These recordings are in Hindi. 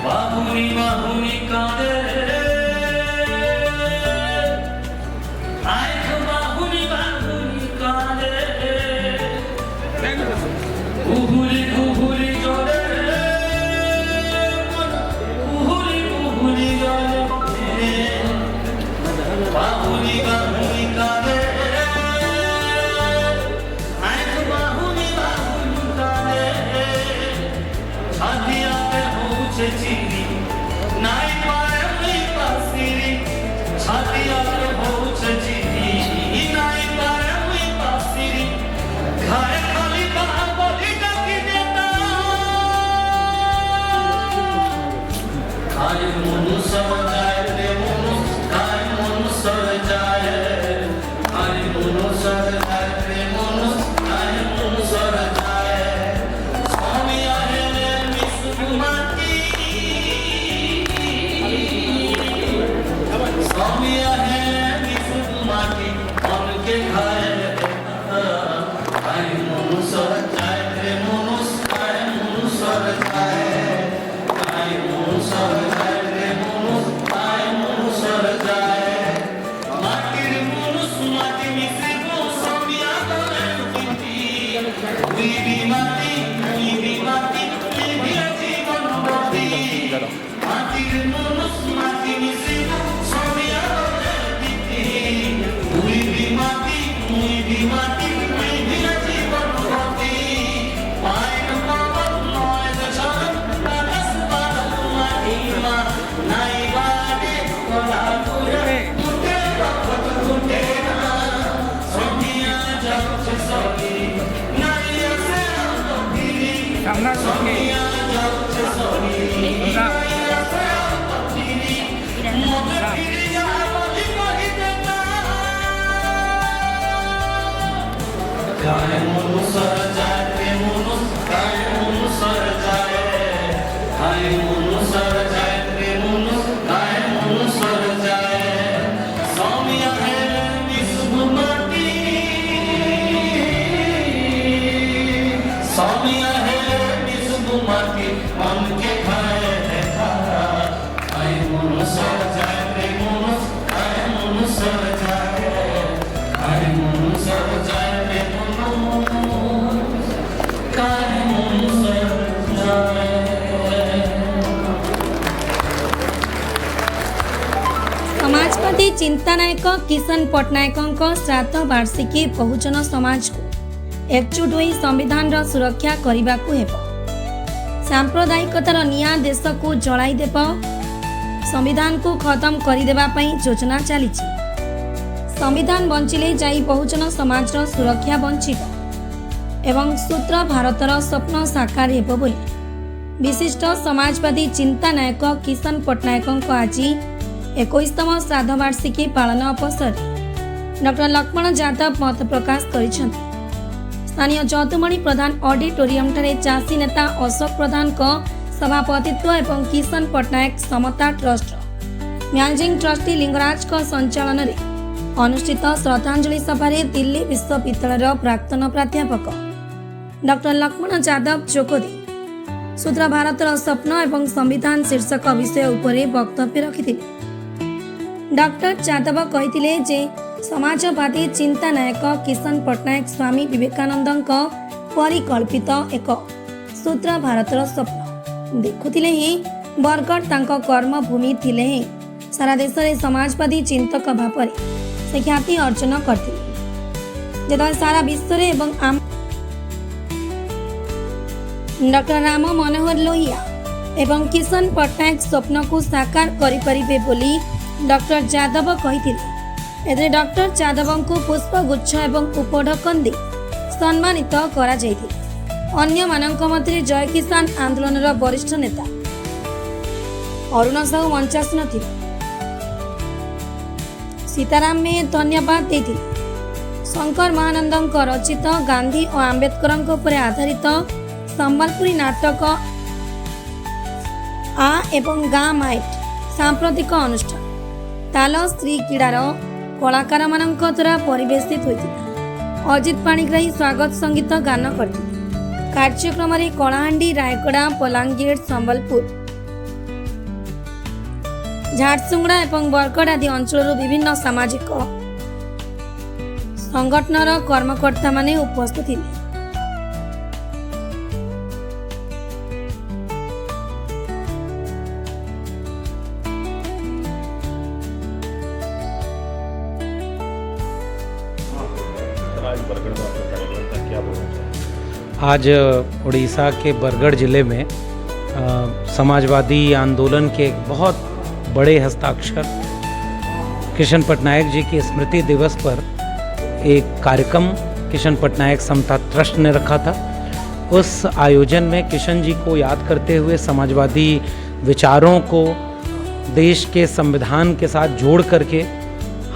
बाहुनी बाहुनी कांदे आँख बाहुनी बाहुनी कांदे उहुली उहुली जोड़े उहुली उहुली जोड़े बाहुनी बाहुनी कांदे आँख बाहुनी बाहुनी कांदे छाती आते होचे चीरी नाई पाए हुई पासिरी छाती आते होचे चीरी नाई पाए हुई पासिरी खाए खाली बाबली डाकी देता खाए मुनु सब जाए रे मुनु खाए मुनु सब जाए खाए मुनु सब जाए रे मुनु खाए मुनु सब जाए स्वामी आहे ने मिसुमाती स्वामी आहे मिसुमाती मन के खाए खाए मुनु सब जाए रे मुनु खाए मुनु सब जाए खाए मुनु सब जाए रे मुनु खाए मुनु सब जाए माटिर मुनु सुमाती मिसबो स्वामी आदरे किती उई भी माटी जीवन गति माटिर मुनु सुमाती मिसबो स्वामी आदरे किती उई भी माटी जीवन गति पाइन पावन नॉय दशरथ नरस बालुमा हिमा नाई बागे कोल्हापुरे टूटे वक्त टूटे ना सोनिया जब से सोनी नाई से अंतरी सोनिया जब से सोनी नाई से अंतरी मोटे फिरी जा बोली कही देता काहे मुनु सर जाए रे मुनु काहे मुनु सर जाए काहे मुनु सर जाए रे मुनु काहे मुनु सर जाए स्वामी आहे मिसुमाती स्वामी आहे मिसुमाती मन के खाए काहे मुनु सर जाए रे मुनु काहे मुनु सर जाए काहे मुनु सर जाए रे मुनु काहे मुनु सर जाए समाजवादी चिंतानायक किशन पट्टनायक श्राद्ध वार्षिकी बहुजन समाज को एकजुट होई संविधान सुरक्षा करने को हेब सांप्रदायिकतार निया देश को जलाई देव संविधान को खत्म करदेवा योजना चली संविधान बंचिले जाई बहुजन समाज सुरक्षा बंचिब एवं सूत्र भारतर स्वप्न साकार हेब बोली विशिष्ट समाजवादी चिंतानायक किशन पट्टनायक आज 21तम श्राद्ध वार्षिकी पालन अवसर डॉक्टर लक्ष्मण यादव मत प्रकाश करिसेंति। स्थानीय जदुमणि प्रधान ऑडिटोरियम ठारे चाषी नेता अशोक प्रधान को सभापतित्व एवं किशन पट्टनायक समता ट्रस्ट मैनेजिंग ट्रस्टी लिंगराज को संचालन में अनुष्ठित श्रद्धांजलि सभा दिल्ली विश्वविद्यालय प्राक्तन प्राध्यापक डॉक्टर लक्ष्मण यादव जोगदे सूत्र भारतर स्वप्न एवं संविधान शीर्षक विषय उपरे वक्तव्य रखिथिले। डॉक्टर यादव कहिथिले जे समाजवादी चिंतानायक किशन पट्टनायक स्वामी विवेकानंद परिकल्पित एक सूत्र भारतर स्वप्न देखुथिले ही बरगढ़ तांको कर्मभूमि थिले ही सारा देश में समाजवादी चिंतक भाव से ख्याति अर्जन करते जेतबेले सारा विश्व एवं आम डॉक्टर राम मनोहर लोहिया एवं किशन पट्टनायक स्वप्न को साकार करिपरिबे बोली डॉक्टर यादव कहिथिले। एथे डॉक्टर यादव को पुष्पगुच्छ एवं उपढकन दे सम्मानित करा जायथिला। अन्य मानक मध्य जय किसान आंदोलन वरिष्ठ नेता अरुण साहू मंचासीन थिले। सीताराम में धन्यवाद देथिले। शंकर महानंद रचित गांधी और आंबेडकर आधारित संबलपुरी नाटक आ एवं गाँ माइट सांप्रतिक अनुष्ठान ताल श्री क्रीडार कलाकार मानक द्वारा परिवेशित होता। अजित पाणिग्राही स्वागत संगीत गान करते। कार्यक्रम में कलाहांडी रायगड़ा बलांगीर संबलपुर झारसुगुड़ा और बरगढ़ आदि अंचल विभिन्न सामाजिक संगठनर कर्मकर्ता माने उपस्थित थिले। आज उड़ीसा के बरगढ़ ज़िले में समाजवादी आंदोलन के एक बहुत बड़े हस्ताक्षर किशन पटनायक जी की स्मृति दिवस पर एक कार्यक्रम किशन पटनायक समता ट्रस्ट ने रखा था। उस आयोजन में किशन जी को याद करते हुए समाजवादी विचारों को देश के संविधान के साथ जोड़ करके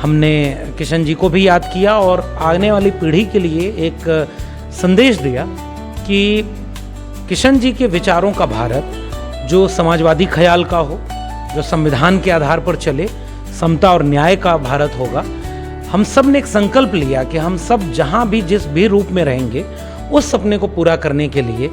हमने किशन जी को भी याद किया और आने वाली पीढ़ी के लिए एक संदेश दिया कि किशन जी के विचारों का भारत जो समाजवादी ख्याल का हो, जो संविधान के आधार पर चले, समता और न्याय का भारत होगा। हम सब ने एक संकल्प लिया कि हम सब जहाँ भी जिस भी रूप में रहेंगे उस सपने को पूरा करने के लिए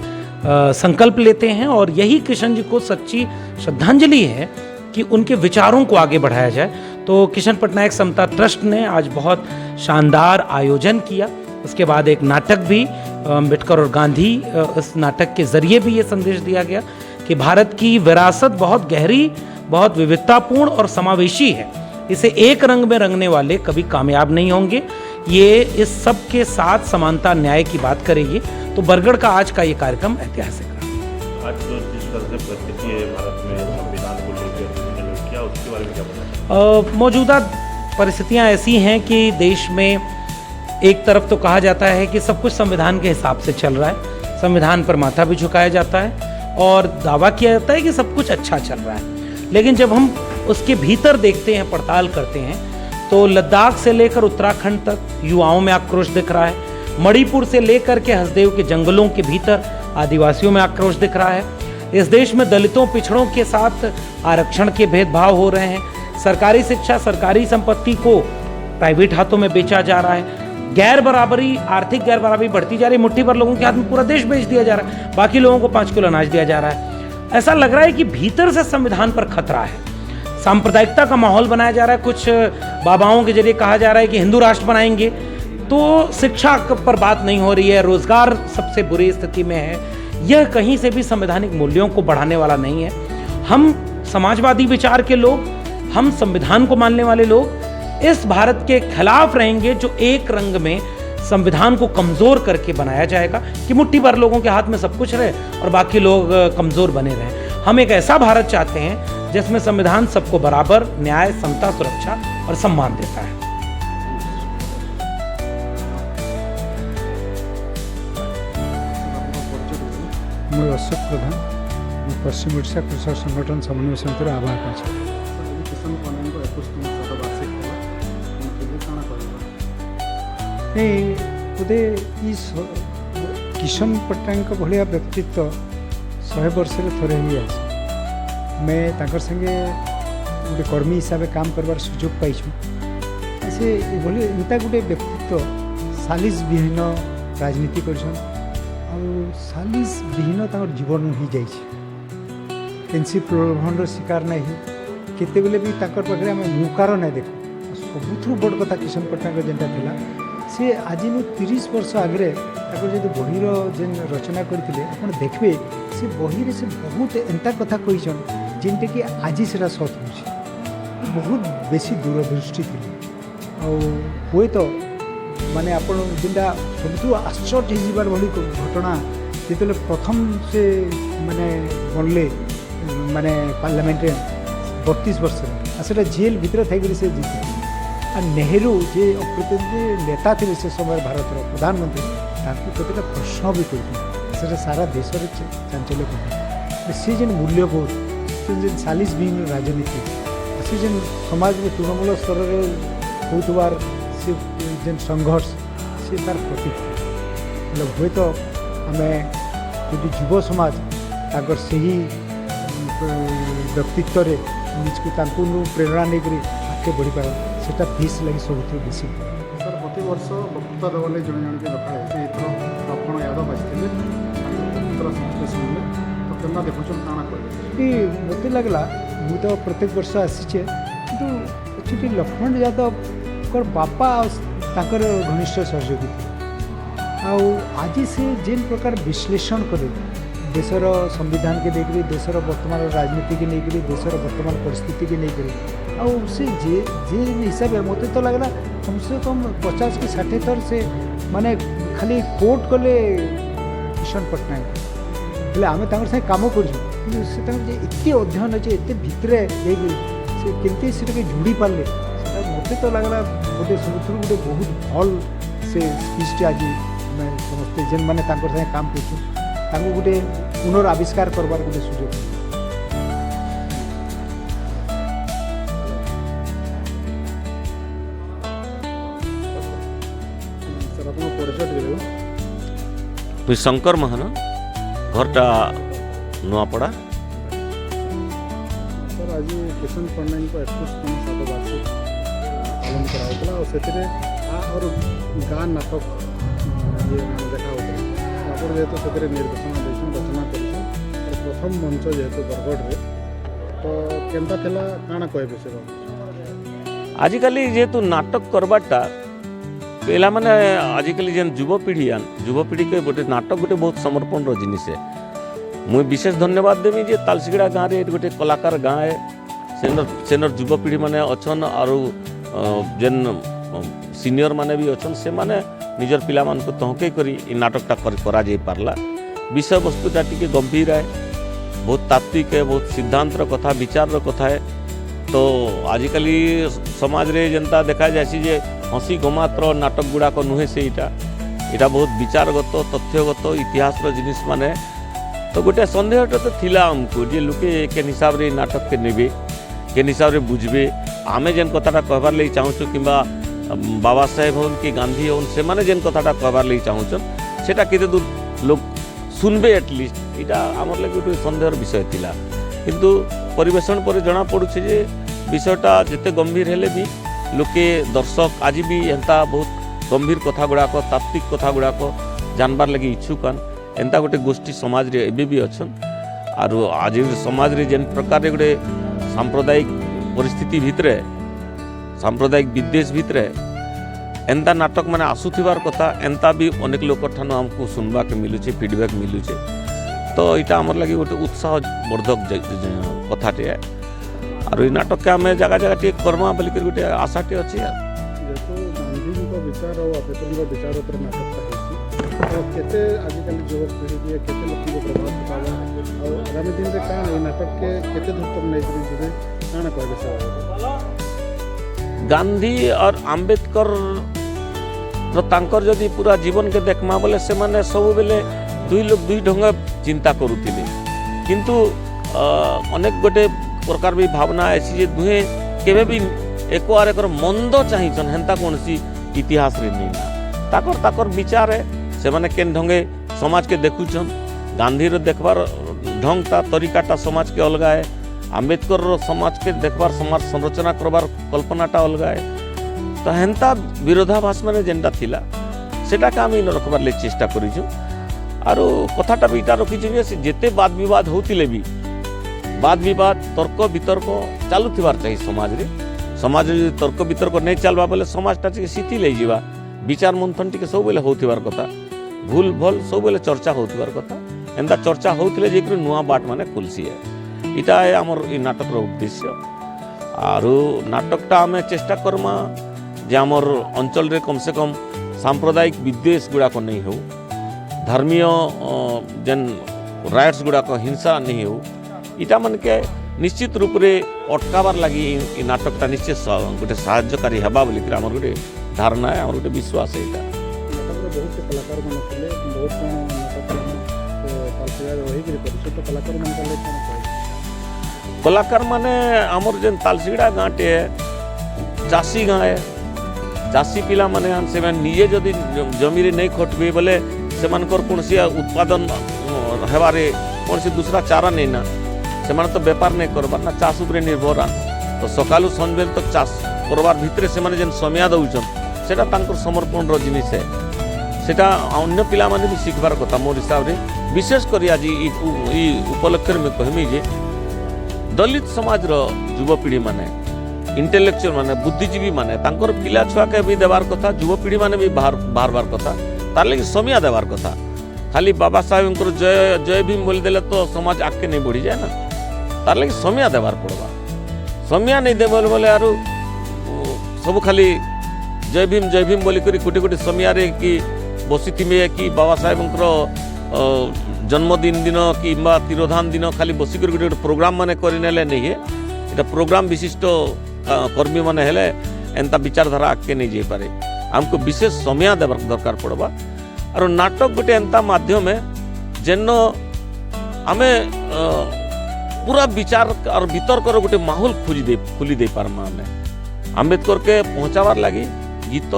संकल्प लेते हैं और यही किशन जी को सच्ची श्रद्धांजलि है कि उनके विचारों को आगे बढ़ाया जाए। तो किशन पटनायक समता ट्रस्ट ने आज बहुत शानदार आयोजन किया। उसके बाद एक नाटक भी अम्बेडकर और गांधी, इस नाटक के जरिए भी ये संदेश दिया गया कि भारत की विरासत बहुत गहरी, बहुत विविधतापूर्ण और समावेशी है। इसे एक रंग में रंगने वाले कभी कामयाब नहीं होंगे। ये इस सब के साथ समानता न्याय की बात करेगी। तो बरगढ़ का आज का ये कार्यक्रम ऐतिहासिक रहा। आज जो जिस तरह से परिस्थिति है भारत में संविधान को लेकर, क्या उसके बारे में क्या बताएं? मौजूदा परिस्थितियां ऐसी हैं कि देश में एक तरफ तो कहा जाता है कि सब कुछ संविधान के हिसाब से चल रहा है, संविधान पर माथा भी झुकाया जाता है और दावा किया जाता है कि सब कुछ अच्छा चल रहा है। लेकिन जब हम उसके भीतर देखते हैं, पड़ताल करते हैं, तो लद्दाख से लेकर उत्तराखंड तक युवाओं में आक्रोश दिख रहा है। मणिपुर से लेकर के हसदेव के जंगलों के भीतर आदिवासियों में आक्रोश दिख रहा है। इस देश में दलितों, पिछड़ों के साथ आरक्षण के भेदभाव हो रहे हैं। सरकारी शिक्षा, सरकारी संपत्ति को प्राइवेट हाथों में बेचा जा रहा है। गैर बराबरी, आर्थिक गैर बराबरी बढ़ती जा रही है। मुट्ठी भर लोगों के हाथ में पूरा देश बेच दिया जा रहा है, बाकी लोगों को 5 किलो अनाज दिया जा रहा है। ऐसा लग रहा है कि भीतर से संविधान पर खतरा है। सांप्रदायिकता का माहौल बनाया जा रहा है। कुछ बाबाओं के जरिए कहा जा रहा है कि हिंदू राष्ट्र बनाएंगे, तो शिक्षा पर बात नहीं हो रही है। रोजगार सबसे बुरी स्थिति में है। यह कहीं से भी संवैधानिक मूल्यों को बढ़ाने वाला नहीं है। हम समाजवादी विचार के लोग, हम संविधान को मानने वाले लोग इस भारत के खिलाफ रहेंगे जो एक रंग में संविधान को कमजोर करके बनाया जाएगा कि मुट्ठी भर लोगों के हाथ में सब कुछ रहे और बाकी लोग कमजोर बने रहें। हम एक ऐसा भारत चाहते हैं जिसमें संविधान सबको बराबर न्याय, समता, सुरक्षा और सम्मान देता है। मैं अशोक प्रधान, पश्चिम ओडिशा कृषक संगठन समन्वय समितिर आभार करछी। बोधे किशन पटनायक भाया व्यक्तित्व 100 वर्ष थरे ही आस मैं ताकर संगे गोटे कर्मी हिसाब से काम करवार सुजोग पाई। से एंता गोटे व्यक्तित्व सालिस विहीन राजनीति कर सालिस विहीन जीवन ही जाइए। प्रलोभन शिकार नहीं केते बेले भी पाखे आम मुकार ना देख सबुठ बड़ कथा किशन पटनायक जेनटा थिला सी आज 30 वर्ष आगे जो बहीर जेन रचना करते आप देखिए से बही से बहुत एंता कथा कहीचन जेनटा कि आज से सत हो बहुत बेसी दूरदृष्टि थी हुए तो माने आप जेनटा सब आश्चर्य होबार भली घटना जो प्रथम से माने बनले माने पार्लियामेंट 32 वर्ष से जेल भीतर थी से जीते। आ नेहरू जे अप्रतिनिधि नेता थे से समय भारत प्रधानमंत्री केतटा प्रश्न भी करते सारा देश चांचल्य कर सी जेन मूल्यबोध जेन सालिस विहीन राजनीति सी जेन समाज में तृणमूल स्तर में होतबार से जेन संघर्ष से तार प्रतीक मतलब हुए तो आम जो युव समाज ताकर से ही व्यक्तित्व निजको प्रेरणा नहीं आगे बढ़ी पार से फीस लगी सब बेसी। सर प्रति वर्ष वक्तृता देवाले जड़े जन के रखा है लक्ष्मण यादव आसते तो देखुन काଣା कर मत लगला मु तो प्रत्येक वर्ष आसीचे किंतु एक्चुअली लक्ष्मण यादव कर बापा ताकर घनिष्ठ सहयोगी थे आज से जेन प्रकार विश्लेषण करे देशर संविधान के लेकर देशर वर्तमान राजनीति के लेकर देशर वर्तमान परिस्थिति के लेकर आउ से जे हिसाब से मत तो लगला कम से कम 50 कि 60 थर से माने खाली कोर्ट कले किशन पट्टनायक हेल्ले आम से कम करते अध्ययन अच्छे एत भितर से केमती से जोड़ी पारे मत तो लगला गोटे सब गोटे बहुत भल से स्पीच आज मैं समस्ते जेन मैंने साथ काम कर गोटे पुनर्विष्कार करवार गोटे सुजोग सर आप परिचय मुझे शंकर महान घरटा नुआपड़ा सर आज किशन पट्टनायक को 21तम शतवार्षिक पालन कराला और गाँ नाटक ये देखा आप जेहतु से निर्देशना देखें रचना कर प्रथम मंच जेहतु बरगढ़ तो केनता थिला काଣା कहबे से आजिकल जेहेतु नाटक करवाटा पहला माने आजिकल जेन युवपीढ़ी के गोटे नाटक गोटे बहुत समर्पण जिनिस है मुई विशेष धन्यवाद देवी जे तालसीगड़ा गाँव में गोटे कलाकार गाँ है सेनर युवपीढ़ी माने अच्छन और जेन सीनियर माने भी अच्छन से माने निजर पिला मान को तहके करी नाटकटा करा जाई पारला विषय वस्तुटा टिके गंभीर है बहुत तात्विक है बहुत सिद्धांत कथा विचार कथा है तो आजिकल समाज रे जनता देखा जासी जे हसी गमात्र नाटक गुड़ाक नुहे से इटा बहुत विचारगत तथ्यगत इतिहास जिनिस माने तो गोटे सन्देहटा तो थिला आमको जे लोके केन हिसाब रे नाटक के नेबे केन हिसाब रे बुझबे आमे जेन कथाटा कहबार लई चाहूछु किंबा बाबा साहेब होन कि गांधी होन से माने जेन कथाटा कहबार लई चाहूछन सेटा केते दूर लोग सुनबे एटलिस्ट इटा आमर लगे गोटे सन्देहर विषय थिला किंतु परिवेशन पर जना पड़ुछे जे विषयटा जेते गंभीर हेले भी लोके दर्शक आज भी एंता बहुत गंभीर कथा गुड़ाक तात्विक कथा गुड़ाक जानबार लगे इच्छुकान एंता गोटे गोष्ठी समाज रे एबे भी अच्छन आरो आज समाज रे जेन प्रकार गोटे सांप्रदायिक परिस्थिति भितरे सांप्रदायिक विद्वेष भितरे एंता नाटक माने आसुथिबार कथा एंता भी अनेक लोक ठान हमको सुनबा के मिलुचे फीडबैक मिलुचे तो इटा हमर लगी गोटे उत्साह वर्धक कथाटे है और ये नाटक के आम जगह जगह टे करमा बोलिक गोटे आशाटे अच्छे जेहेतु गांधी को विचार और आंबेडकर विचार पर नाटकटा तो केते आजिकल युवपीढ़ी के केते लोक को प्रभाव पकावा और आगामी दिन में काण ये नाटक के केते दूर तक नहीं जिबे काण कहबे से गांधी और आंबेडकर तांकर जदि पूरा जीवन के देखमा बोले से माने सब बेले दुई लोग दुई ढंग चिंता करुथिले किंतु अनेक गोटे प्रकार भी भावना ऐसी जे दुहे केबे भी एको आर एकर मंद चाहिछन हेंता कोनसी इतिहास रे नहीं ना ताकर विचार है से माने केन ढंगे समाज के देखुछन गांधी रो देखबार ढंगटा तरीकाटा समाज के अलगा है आंबेडकर रो समाज के देखबार समाज संरचना करबार कल्पनाटा अलगा है तो हेंता विरोधाभास माने जेंटा थिला सेटा का हम रखबार ले चेष्टा करिछु आरो कथाटा भी इटा रखिछु जे जेते वाद विवाद होतिले भी वाद विवाद तर्क वितर्क चालुथिबार चाहिए समाज रे तर्क वितर्क नहीं चलबा बोले समाजटा टिके शिथिल हो जावा विचार मंथन टिके सब बेले होथिबार कथा भूल भल सब बेले चर्चा होथिबार कथा एंता चर्चा होथिले जे नुआ बाट माने खुलसी है इटा है हमर ई नाटक रो उद्देश्य आरो नाटकटा हमें चेष्टा करमा जे हमर अंचल रे कम से कम सांप्रदायिक विद्वेष गुड़ाक नहीं हो धर्मीय जेन राइट्स गुड़ाक हिंसा नहीं हो इटा मन के निश्चित रूप रे अटकाबार लगी नाटकटा निश्चित गोटे साहाय्यकारी हेबा बोली हमर गोटे धारणा है हमर गोटे विश्वास है इटा बहुत से कलाकार मन थे बहुत नाटक कलाकार मन कलाकार माने आमर जेन तालसीगड़ा गाँटे है चाषी गाँ है चाषी पिला माने से निजे जदि जमी नहीं खटबे बोले से कौन उत्पादन हेबारे कौन दूसरा चारा नहीं ना से तो बेपार नहीं करबार ना चाष उपरे निर्भर तो सकालू संज तक चाष करबार भितरे से जेन समय दौन सेटा तांकर समर्पण रो जिनिस है सेटा अन्य पिला माने भी शिखबार कथा मोर हिसाब रे विशेष कर आज उपलक्ष्य में कहमी जे दलित समाज रो युवपीढ़ी माने इंटेलेक्चुअल माने बुद्धिजीवी माने तांकर पिला छुआ के भी देवार कथा युवपीढ़ी माने भी बाहर कथा तार लगी समिया देवार कथा खाली बाबा साहेब जय जय भीम बोल देले तो समाज आगे नहीं बढ़ी जाए ना तार लगी समिया देवार पड़वा समिया नहीं दे बोले आरु सब खाली जय भीम बोली करी कोटी कोटी समिया रे कि बसी कि बाबा साहेब जन्मदिन दिन कि तिरोधान दिन खाली बसी कर गोटे प्रोग्राम माने करनेले नहीं है इटा प्रोग्राम विशिष्ट कर्मी माने हेले एंता विचारधारा आगे नहीं जाई पारे हमको विशेष समय देवार दरकार पड़वा और नाटक गोटे एंता माध्यम है जेन आमे पूरा विचार और वितर्कर गोटे माहौल खुली दे पारमा आमे आम्बेडकर के पहुँचावार लगी गीत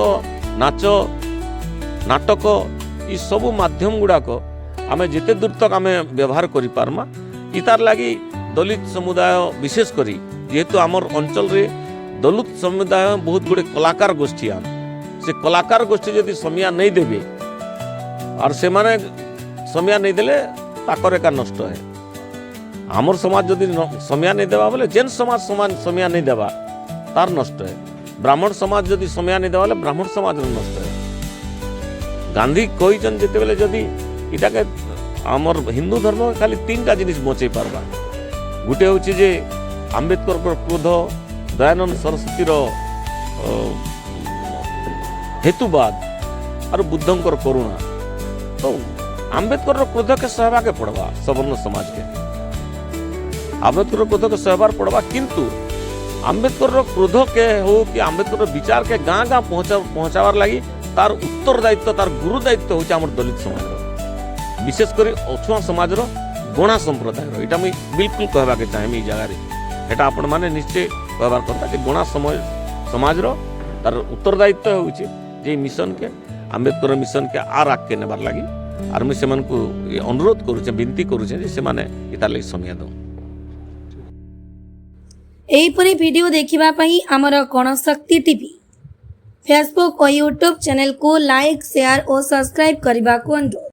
नाच नाटक ये सब माध्यम गुड़ाक आमे जिते दूर तक आमे व्यवहार करि पारमा इतार लगी दलित समुदाय विशेष करी जेहेतु आमर अंचल रे दलित समुदाय बहुत गुड़े कलाकार गोष्ठी आन से कलाकार गोष्ठी यदि समिया नहीं देबे और से माने समिया नहीं देले ताकर एका नष्ट है आमर समाज यदि समिया नहीं देवा बोले जेन समाज समान समिया नहीं देवा तार नष्ट है ब्राह्मण समाज यदि समिया नहीं देवा ब्राह्मण समाज नष्ट है गांधी कहीचन जिते बेले जदि इटा के आमर हिंदू धर्म खाली 3टा जिनिस बचे पारबा गोटे होची जे आम्बेडकर क्रोध दयानंद सरस्वती हेतुवाद और बुद्धंकर करुणा तो आम्बेडकर क्रोध के सहबा के पड़वा सवर्ण समाज के आम्बेडकर क्रोध के सहबार पड़वा किंतु आम्बेडकर क्रोध के हो कि आम्बेडकर विचार के गाँ गाँ पहुँचावार लगी तार उत्तर दायित्व तार गुरु दायित्व होची आमर दलित समाज विशेषकर अछुआ समाज गणा संप्रदाय यहाँ मुझे बिल्कुल कहवा के चाहे जगह एटा आपण मैंने निश्चय कहबार कथा कि गणा समाज तार उत्तरदायित्व होचे मिशन के आम्बेडकर मिशन के आर आगे नेबार लगी आर मुझे अनुरोध करुचे विनती करुचे से माने इतार लगी समय दो एहीपरि वीडियो देखिबा पई हमर गणशक्ति टीवी फेसबुक और यूट्यूब चैनल को लाइक शेयर और सब्सक्राइब करने को अनुरोध।